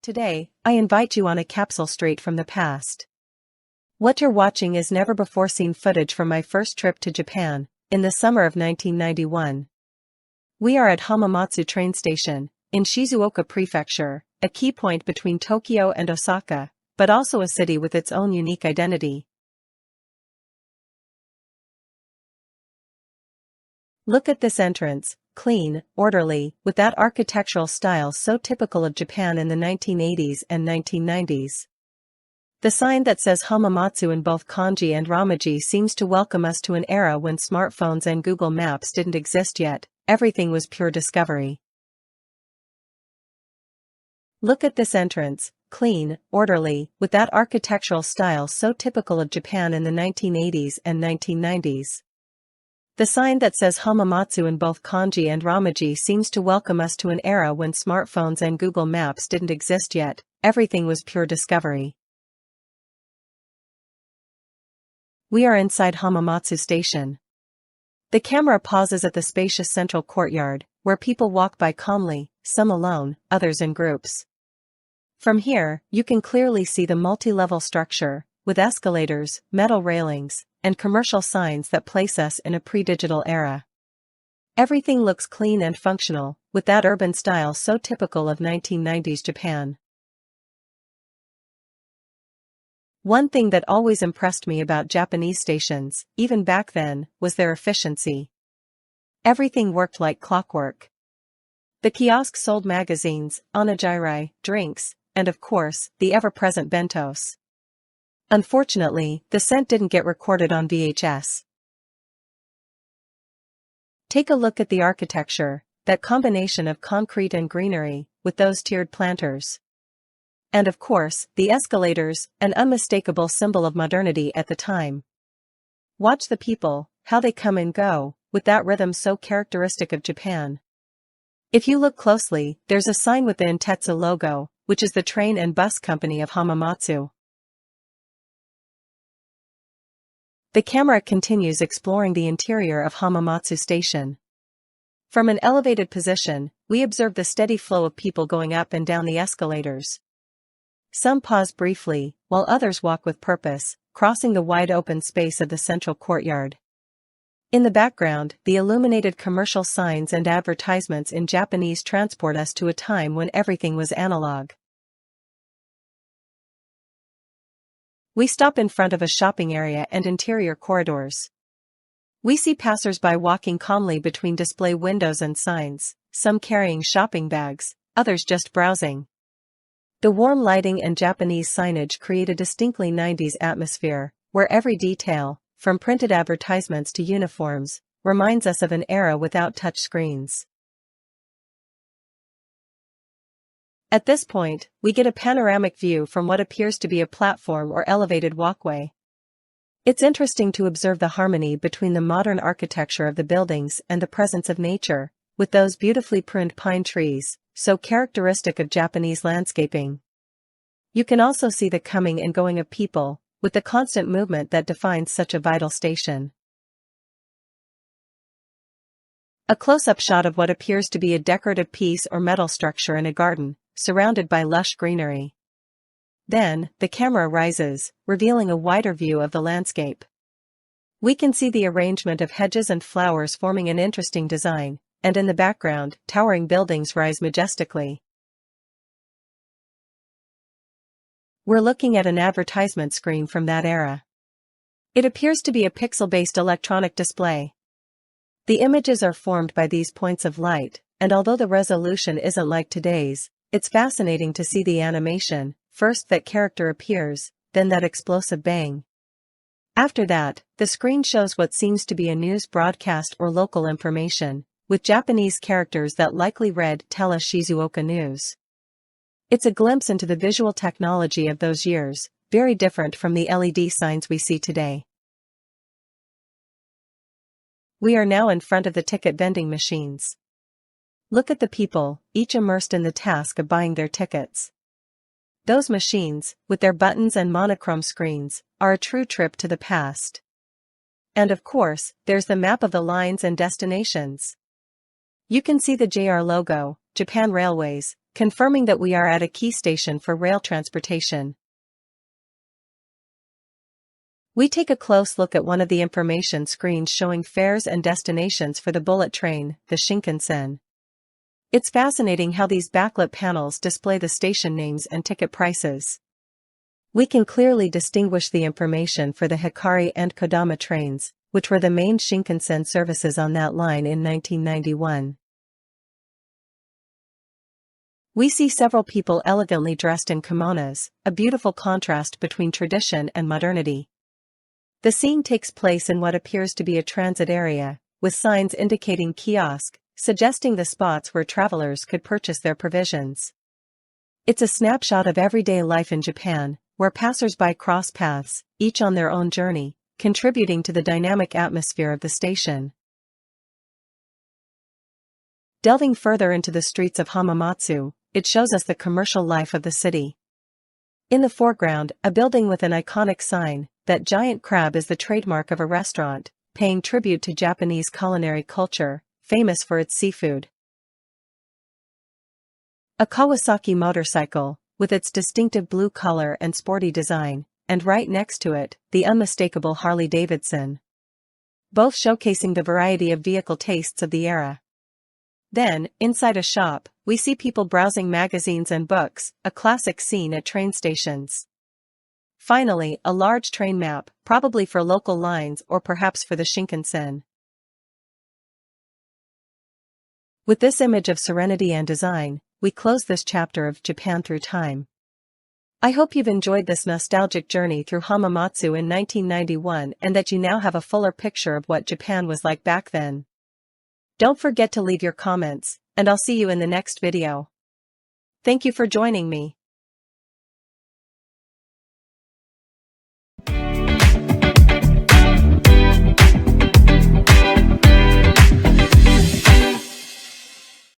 Today, I invite you on a capsule straight from the past. What you're watching is never-before-seen footage from my first trip to Japan, in the summer of 1991. We are at Hamamatsu train station, in Shizuoka Prefecture, a key point between Tokyo and Osaka, but also a city with its own unique identity. Look at this entrance, clean, orderly, with that architectural style so typical of Japan in the 1980s and 1990s. The sign that says Hamamatsu in both kanji and romaji seems to welcome us to an era when smartphones and Google Maps didn't exist yet. Everything was pure discovery. Look at this entrance, clean, orderly, with that architectural style so typical of Japan in the 1980s and 1990s. The sign that says Hamamatsu in both kanji and romaji seems to welcome us to an era when smartphones and Google Maps didn't exist yet. Everything was pure discovery. We are inside Hamamatsu Station. The camera pauses at the spacious central courtyard, where people walk by calmly, some alone, others in groups. From here, you can clearly see the multi-level structure, with escalators, metal railings, and commercial signs that place us in a pre-digital era. Everything looks clean and functional, with that urban style so typical of 1990s Japan. One thing that always impressed me about Japanese stations, even back then, was their efficiency. Everything worked like clockwork. The kiosk sold magazines, onigiri, drinks, and of course, the ever-present bentos. Unfortunately, the scent didn't get recorded on VHS. Take a look at the architecture, that combination of concrete and greenery, with those tiered planters. And of course, the escalators, an unmistakable symbol of modernity at the time. Watch the people, how they come and go, with that rhythm so characteristic of Japan. If you look closely, there's a sign with the Intetsu logo, which is the train and bus company of Hamamatsu. The camera continues exploring the interior of Hamamatsu Station. From an elevated position, we observe the steady flow of people going up and down the escalators. Some pause briefly, while others walk with purpose, crossing the wide open space of the central courtyard. In the background, the illuminated commercial signs and advertisements in Japanese transport us to a time when everything was analog. We stop in front of a shopping area and interior corridors. We see passers-by walking calmly between display windows and signs, some carrying shopping bags, others just browsing. The warm lighting and Japanese signage create a distinctly 90s atmosphere, where every detail, from printed advertisements to uniforms, reminds us of an era without touch screens. At this point, we get a panoramic view from what appears to be a platform or elevated walkway. It's interesting to observe the harmony between the modern architecture of the buildings and the presence of nature, with those beautifully pruned pine trees, so characteristic of Japanese landscaping. You can also see the coming and going of people, with the constant movement that defines such a vital station. A close-up shot of what appears to be a decorative piece or metal structure in a garden, surrounded by lush greenery. Then, the camera rises, revealing a wider view of the landscape. We can see the arrangement of hedges and flowers forming an interesting design, and in the background, towering buildings rise majestically. We're looking at an advertisement screen from that era. It appears to be a pixel-based electronic display. The images are formed by these points of light, and although the resolution isn't like today's, it's fascinating to see the animation, first that character appears, then that explosive bang. After that, the screen shows what seems to be a news broadcast or local information, with Japanese characters that likely read "Tell us Shizuoka News." It's a glimpse into the visual technology of those years, very different from the LED signs we see today. We are now in front of the ticket vending machines. Look at the people, each immersed in the task of buying their tickets. Those machines, with their buttons and monochrome screens, are a true trip to the past. And of course, there's the map of the lines and destinations. You can see the JR logo, Japan Railways, confirming that we are at a key station for rail transportation. We take a close look at one of the information screens showing fares and destinations for the bullet train, the Shinkansen. It's fascinating how these backlit panels display the station names and ticket prices. We can clearly distinguish the information for the Hikari and Kodama trains, which were the main Shinkansen services on that line in 1991. We see several people elegantly dressed in kimonos, a beautiful contrast between tradition and modernity. The scene takes place in what appears to be a transit area, with signs indicating kiosk, suggesting the spots where travelers could purchase their provisions. It's a snapshot of everyday life in Japan, where passers-by cross paths, each on their own journey, contributing to the dynamic atmosphere of the station. Delving further into the streets of Hamamatsu, it shows us the commercial life of the city. In the foreground, a building with an iconic sign, that giant crab is the trademark of a restaurant, paying tribute to Japanese culinary culture, famous for its seafood. A Kawasaki motorcycle, with its distinctive blue color and sporty design, and right next to it, the unmistakable Harley-Davidson. Both showcasing the variety of vehicle tastes of the era. Then, inside a shop, we see people browsing magazines and books, a classic scene at train stations. Finally, a large train map, probably for local lines or perhaps for the Shinkansen. With this image of serenity and design, we close this chapter of Japan through time. I hope you've enjoyed this nostalgic journey through Hamamatsu in 1991 and that you now have a fuller picture of what Japan was like back then. Don't forget to leave your comments, and I'll see you in the next video. Thank you for joining me.